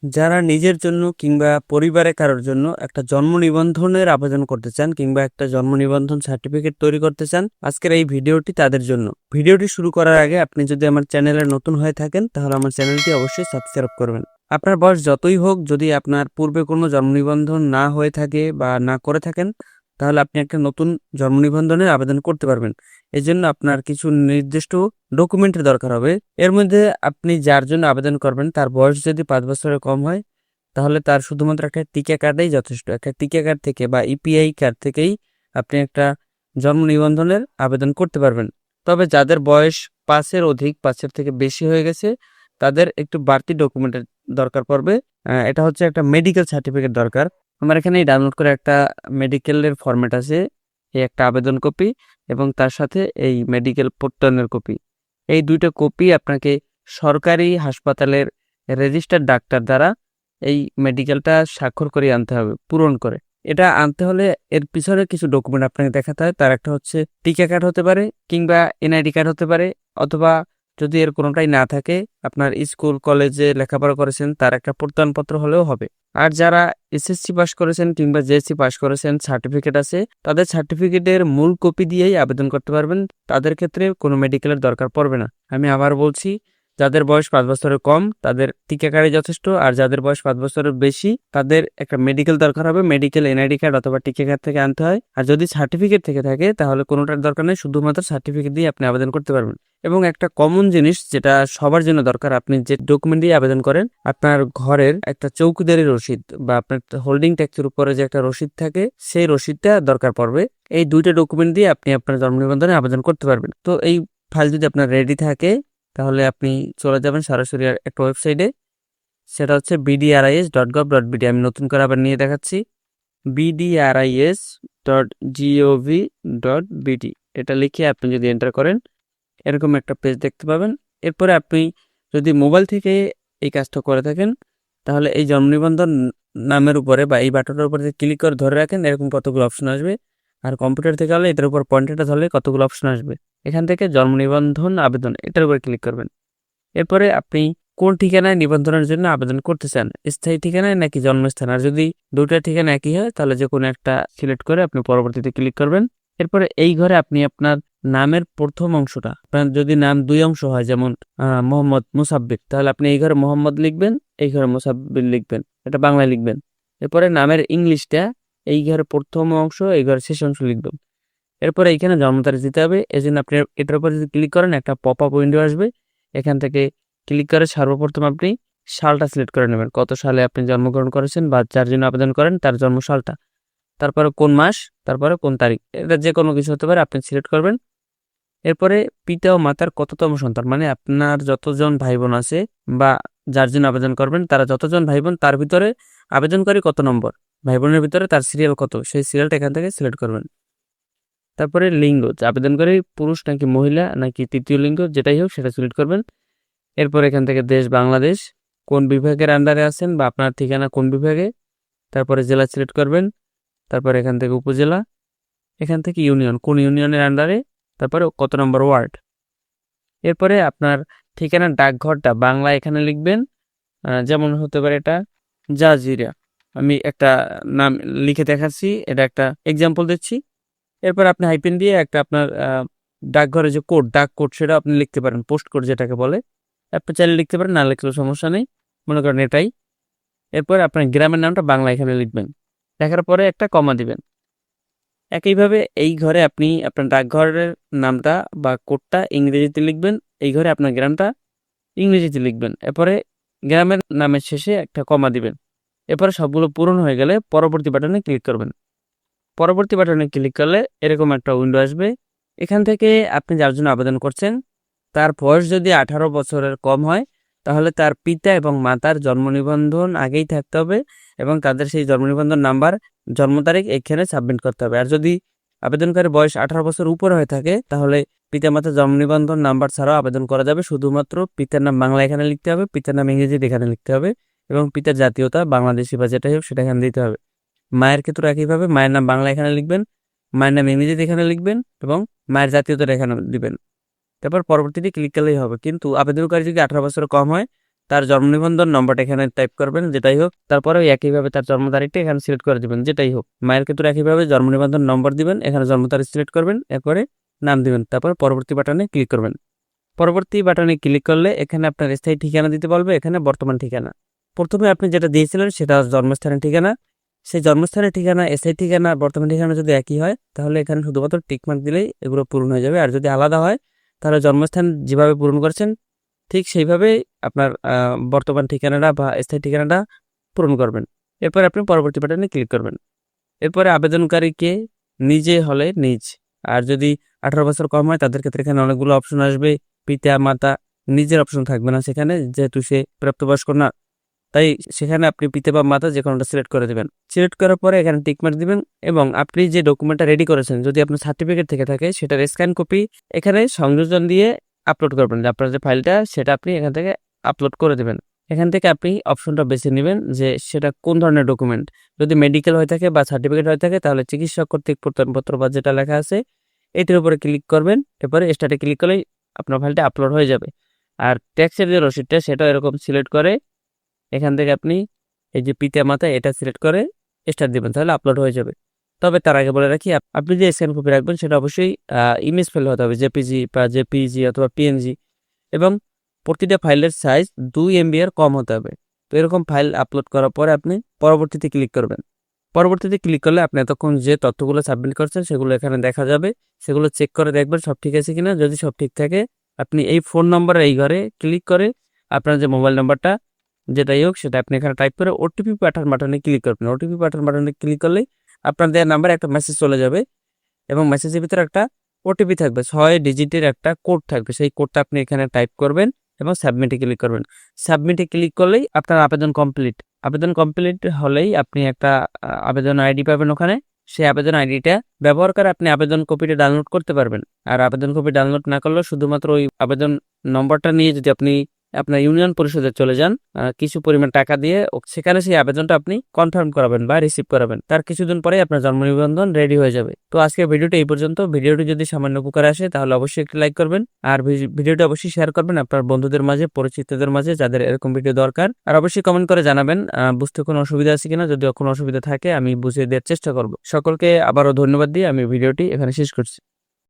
যারা নিজের জন্য কিংবা পরিবারে কারোর জন্য একটা জন্ম নিবন্ধনের আবেদন করতে চান কিংবা একটা জন্ম নিবন্ধন সার্টিফিকেট তৈরি করতে চান, আজকের এই ভিডিওটি তাদের জন্য। ভিডিওটি শুরু করার আগে আপনি যদি আমার চ্যানেলে নতুন হয়ে থাকেন তাহলে আমার চ্যানেলটি অবশ্যই সাবস্ক্রাইব করবেন। আপনার বয়স যতই হোক, যদি আপনার পূর্বে কোনো জন্ম নিবন্ধন না হয়ে থাকে বা না করে থাকেন, তাহলে আপনি একটা নতুন জন্ম নিবন্ধনের আবেদন করতে পারবেন। এই জন্য আপনার কিছু নির্দিষ্ট ডকুমেন্টের দরকার হবে। এর মধ্যে আপনি যার জন্য আবেদন করবেন তার বয়স যদি 5 বছরের কম হয়, তাহলে তার শুধুমাত্র একটা টিকা কার্ডেই যথেষ্ট। একটা টিকা কার্ড থেকে বা ইপিআই কার্ড থেকেই আপনি একটা জন্ম নিবন্ধনের আবেদন করতে পারবেন। তবে যাদের বয়স 5-এর অধিক, 5-এর থেকে বেশি হয়ে গেছে, তাদের একটু বাড়তি ডকুমেন্টের দরকার পড়বে। এটা হচ্ছে একটা মেডিকেল সার্টিফিকেট দরকার। আমার এখানে ডাউনলোড করে একটা মেডিকেলের ফরম্যাট আছে, এই একটা আবেদন কপি এবং তার সাথে এই মেডিকেল প্রত্যয়নের কপি। এই দুইটা কপি আপনাকে সরকারি হাসপাতালের রেজিস্টার্ড ডাক্তার দ্বারা এই মেডিকেলটা স্বাক্ষর করে আনতে হবে, পূরণ করে। এটা আনতে হলে এর পিছনে কিছু ডকুমেন্ট আপনাকে দেখাতে হয়। তার একটা হচ্ছে টিকা কার্ড হতে পারে কিংবা এনআইডি কার্ড হতে পারে, অথবা যদি এর কোনোটাই না থাকে, আপনার স্কুল কলেজে লেখাপড়া করেছেন তার একটা প্রত্যয়নপত্র হলেও হবে। আর যারা এসএসসি পাস করেছেন কিংবা জেএসসি পাস করেছেন, সার্টিফিকেট আছে, তাদের সার্টিফিকেটের মূল কপি দিয়েই আবেদন করতে পারবেন। তাদের ক্ষেত্রে কোনো মেডিকেলের দরকার পড়বে না। আমি আবার বলছি, যাদের বয়স 5 বছরের কম তাদের টিকা কার্ডই যথেষ্ট, আর যাদের বয়স 5 বছরের বেশি তাদের একটা মেডিকেল দরকার হবে। মেডিকেল এনআইডি কার্ড অথবা টিকা কার্ড থেকে আনতে হয়। আর যদি সার্টিফিকেট থেকে থাকে তাহলে কোনোটার দরকার নেই, শুধুমাত্র সার্টিফিকেট দিয়ে আপনি আবেদন করতে পারবেন। এবং একটা কমন জিনিস যেটা সবার জন্য দরকার, আপনি যে ডকুমেন্ট দিয়ে আবেদন করেন, আপনার ঘরের একটা চৌকিদারি রসিদ বা আপনার হোল্ডিং ট্যাক্সের উপরে যে একটা রসিদ থাকে, সেই রসিদটা দরকার পড়বে। এই দুইটা ডকুমেন্ট দিয়ে আপনি আপনার জন্ম নিবন্ধনে আবেদন করতে পারবেন। তো এই ফাইল যদি আপনার রেডি থাকে তাহলে আপনি চলে যাবেন সরাসরি একটা ওয়েবসাইটে, সেটা হচ্ছে bdris.gov.bd। আমি নতুন করে আবার নিয়ে দেখাচ্ছি, bdris.gov.bd। এটা লিখে আপনি যদি এন্টার করেন, এরকম একটা পেজ দেখতে পাবেন। এরপরে আপনি যদি মোবাইল থেকে এই কাজটা করে থাকেন, তাহলে এই জন্ম নিবন্ধন নামের উপরে বা এই বাটনের উপরে ক্লিক করে ধরে রাখেন, এরকম কতগুলো অপশন আসবে। আর কম্পিউটার থেকে হলে এটার উপর পয়েন্টারটা ধরলে কতগুলো অপশন আসবে। এখান থেকে জন্ম নিবন্ধন আবেদন এটার উপরে ক্লিক করবেন। এরপরে আপনি কোন ঠিকানায় নিবন্ধনের জন্য আবেদন করতে চান, স্থায়ী ঠিকানায় নাকি জন্মস্থান। আর যদি দুটো ঠিকানা একই হয় তাহলে যে কোনো একটা সিলেক্ট করে আপনি পরবর্তীতে ক্লিক করবেন। এরপরে এই ঘরে আপনি আপনার নামের প্রথম অংশটা, আপনার যদি নাম 2 অংশ হয়, যেমন মোহাম্মদ মুসাব্বির, তাহলে আপনি এই ঘরে মোহাম্মদ লিখবেন, এই ঘরে মুসাব্বির লিখবেন, এটা বাংলায় লিখবেন। এরপরে নামের ইংলিশটা এই ঘরে প্রথম অংশ, এই ঘরে শেষ অংশ লিখবেন। এরপরে এইখানে জন্ম তারিখ দিতে হবে। এই জন্য আপনি এটার উপর যদি ক্লিক করেন একটা পপ আপ উইন্ডো আসবে। এখান থেকে ক্লিক করে সর্বপ্রথম আপনি সালটা সিলেক্ট করে নেবেন, কত সালে আপনি জন্মগ্রহণ করেছেন বা যার জন্য আবেদন করেন তার জন্ম সালটা। তারপরে কোন মাস, তারপরে কোন তারিখ, এটা যে কোনো কিছু হতে পারে, আপনি সিলেক্ট করবেন। এরপরে পিতা ও মাতার কততম সন্তান, মানে আপনার যতজন ভাই বোন আছে বা যার জন্য আবেদন করবেন তারা যতজন ভাই বোন, তার ভিতরে আবেদনকারী কত নম্বর, ভাই বোনের ভিতরে তার সিরিয়াল কত, সেই সিরিয়ালটা এখান থেকে সিলেক্ট করবেন। তারপরে লিঙ্গ, আবেদনকারী পুরুষ নাকি মহিলা নাকি তৃতীয় লিঙ্গ, যেটাই হোক সেটা সিলেক্ট করবেন। এরপর এখান থেকে দেশ বাংলাদেশ, কোন বিভাগের আন্ডারে আছেন বা আপনার ঠিকানা কোন বিভাগে, তারপরে জেলা সিলেক্ট করবেন। তারপরে এখান থেকে উপজেলা, এখান থেকে ইউনিয়ন, কোন ইউনিয়নের আন্ডারে, তারপরে কত নম্বর ওয়ার্ড। এরপরে আপনার ঠিকানার ডাকঘরটা বাংলা এখানে লিখবেন, যেমন হতে পারে এটা জাজিরা। আমি একটা নাম লিখে দেখাচ্ছি, এটা একটা এক্সাম্পল দিচ্ছি। এরপর আপনি হাইপেন দিয়ে একটা আপনার ডাকঘরের যে কোড, ডাক কোড, সেটা আপনি লিখতে পারেন, পোস্ট কোড যেটাকে বলে। আপনি চাইলে লিখতে পারেন, না লিখলেও সমস্যা নেই, মনে করেন এটাই। এরপর আপনার গ্রামের নামটা বাংলা এখানে লিখবেন, লেখার পরে একটা কমা দিবেন। একইভাবে এই ঘরে আপনি আপনার ডাকঘরের নামটা বা কোডটা ইংরেজিতে লিখবেন, এই ঘরে আপনার গ্রামটা ইংরেজিতে লিখবেন। এরপরে গ্রামের নামের শেষে একটা কমা দিবেন। এরপরে সবগুলো পূরণ হয়ে গেলে পরবর্তী বাটনে ক্লিক করবেন। পরবর্তী বাটনে ক্লিক করলে এরকম একটা উইন্ডো আসবে। এখান থেকে আপনি যার জন্য আবেদন করছেন তার বয়স যদি 18 বছরের কম হয়, তাহলে তার পিতা এবং মাতার জন্ম নিবন্ধন আগেই থাকতে হবে এবং তাদের সেই জন্ম নিবন্ধন নাম্বার, জন্ম তারিখ এখানে সাবমিট করতে হবে। আর যদি আবেদনকারীর বয়স 18 বছর উপর হয়ে থাকে, তাহলে পিতা মাতার জন্ম নিবন্ধন নাম্বার ছাড়াও আবেদন করা যাবে। শুধুমাত্র পিতার নাম বাংলা এখানে লিখতে হবে, পিতার নাম ইংরেজিতে এখানে লিখতে হবে এবং পিতার জাতীয়তা বাংলাদেশি বা যেটাই হোক সেটা এখানে দিতে হবে। মায়ের ক্ষেত্রে একইভাবে মায়ের নাম বাংলা এখানে লিখবেন, মায়ের নাম ইংরেজিতে এখানে লিখবেন এবং মায়ের জাতীয়তা এখানে দিবেন। তারপর পরবর্তীতে ক্লিক করলেই হবে। কিন্তু আবেদনকারী যদি 18 বছর কম হয়, তার জন্ম নিবন্ধন নম্বরটা এখানে টাইপ করবেন, যেটাই হোক। তারপরে একইভাবে তার জন্ম তারিখটা এখানে সিলেক্ট করে দিবেন, যেটাই হোক। মায়ের ক্ষেত্রে একইভাবে জন্ম নিবন্ধন নম্বর দিবেন, এখানে জন্ম তারিখ সিলেক্ট করবেন, এরপরে নাম দিবেন, তারপর পরবর্তী বাটনে ক্লিক করবেন। পরবর্তী বাটনে ক্লিক করলে এখানে আপনার স্থায়ী ঠিকানা দিতে বলবে, এখানে বর্তমান ঠিকানা। প্রথমে আপনি যেটা দিয়েছিলেন সেটা জন্মস্থানের ঠিকানা, সেই জন্মস্থানের ঠিকানা, স্থায়ী ঠিকানা আর বর্তমান ঠিকানা যদি একই হয় তাহলে এখানে শুধুমাত্র টিকমার্ক দিলেই এগুলো পূরণ হয়ে যাবে। আর যদি আলাদা হয় তাহলে জন্মস্থান যেভাবে পূরণ করছেন ঠিক সেইভাবেই আপনার বর্তমান ঠিকানাটা বা স্থায়ী ঠিকানাটা পূরণ করবেন। এরপরে আপনি পরবর্তী বাটনে ক্লিক করবেন। এরপরে আবেদনকারীকে নিজে হলে নিজ, আর যদি 18 বছর কম হয় তাদের ক্ষেত্রে এখানে অনেকগুলো অপশন আসবে। পিতা মাতা, নিজের অপশন থাকবে না সেখানে, যেহেতু সে প্রাপ্তবয়স্ক না, তাই সেখানে আপনি পিতা বা মাতা যে কোনোটা সিলেক্ট করে দেবেন। সিলেক্ট করার পরে এখানে টিকমার্ক দিবেন এবং আপনি যে ডকুমেন্টটা রেডি করেছেন যদি আপনার সার্টিফিকেট থেকে থাকে সেটার স্ক্যান কপি এখানে সংযোজন দিয়ে আপলোড করবেন। আপনার যে ফাইলটা সেটা আপনি এখান থেকে আপলোড করে দেবেন। এখান থেকে আপনি অপশনটা বেছে নেবেন যে সেটা কোন ধরনের ডকুমেন্ট। যদি মেডিকেল হয়ে থাকে বা সার্টিফিকেট হয়ে থাকে তাহলে চিকিৎসক কর্তৃক প্রত্যয়নপত্র বা যেটা লেখা আছে এটির উপরে ক্লিক করবেন। এরপরে স্টার্টে ক্লিক করলেই আপনার ফাইলটা আপলোড হয়ে যাবে। আর ট্যাক্সের যে রসিদটা সেটাও এরকম সিলেক্ট করে এখান থেকে আপনি এই যে পিতা মাতা এটা সিলেক্ট করে স্টার্ট দিবেন, তাহলে আপলোড হয়ে যাবে। তবে তার আগে বলে রাখি, আপনি যে স্ক্যান কপি রাখবেন সেটা অবশ্যই ইমেজ ফাইল হতে হবে, জেপিজি বা জেপিজি অথবা পিএনজি, এবং প্রতিটা ফাইলের সাইজ 2 MB এর কম হতে হবে। তো এরকম ফাইল আপলোড করার পরে আপনি পরবর্তীতে ক্লিক করবেন। পরবর্তীতে ক্লিক করলে আপনি এতক্ষণ যে তথ্যগুলো সাবমিট করছেন সেগুলো এখানে দেখা যাবে, সেগুলো চেক করে দেখবেন সব ঠিক আছে কিনা। যদি সব ঠিক থাকে আপনি এই ফোন নম্বরে এই ঘরে ক্লিক করে আপনার যে মোবাইল নাম্বারটা যেটাই হোক সেটা আপনি এখানে টাইপ করে ওটিপি পাঠান বাটনে ক্লিক করবেন। ওটিপি পাঠান বাটনে ক্লিক করলেই আপনার দেওয়া নাম্বারে একটা মেসেজ চলে যাবে এবং মেসেজের ভিতরে একটা ওটিপি থাকবে, 6 ডিজিটের একটা কোড থাকবে। সেই কোডটা আপনি এখানে টাইপ করবেন এবং সাবমিটে ক্লিক করবেন। সাবমিটে ক্লিক করলেই আপনার আবেদন কমপ্লিট। আবেদন কমপ্লিট হলেই আপনি একটা আবেদন আইডি পাবেন ওখানে। সেই আবেদন আইডিটা ব্যবহার করে আপনি আবেদন কপিটা ডাউনলোড করতে পারবেন। আর আবেদন কপি ডাউনলোড না করলেও শুধুমাত্র ওই আবেদন নম্বরটা নিয়ে যদি আপনি আপনার ইউনিয়ন পরিষদে চলে যান, কিছু পরিমাণ টাকা দিয়ে সেখানে সেই আবেদনটা আপনি কনফার্ম করাবেন বা রিসিভ করাবেন। তার কিছুদিন পরে আপনার জন্ম নিবন্ধন রেডি হয়ে যাবে। তো আজকের ভিডিওটা এই পর্যন্ত। ভিডিওটি যদি সামান্য উপকার আসে তাহলে অবশ্যই একটি লাইক করবেন, আর ভিডিওটি অবশ্যই শেয়ার করবেন আপনার বন্ধুদের মাঝে, পরিচিতদের মাঝে যাদের এরকম ভিডিও দরকার। আর অবশ্যই কমেন্ট করে জানাবেন বুঝতে কোনো অসুবিধা আছে কিনা। যদি কোনো অসুবিধা থাকে আমি বুঝিয়ে দেওয়ার চেষ্টা করব। সকলকে আবারও ধন্যবাদ দিয়ে আমি ভিডিওটি এখানে শেষ করছি।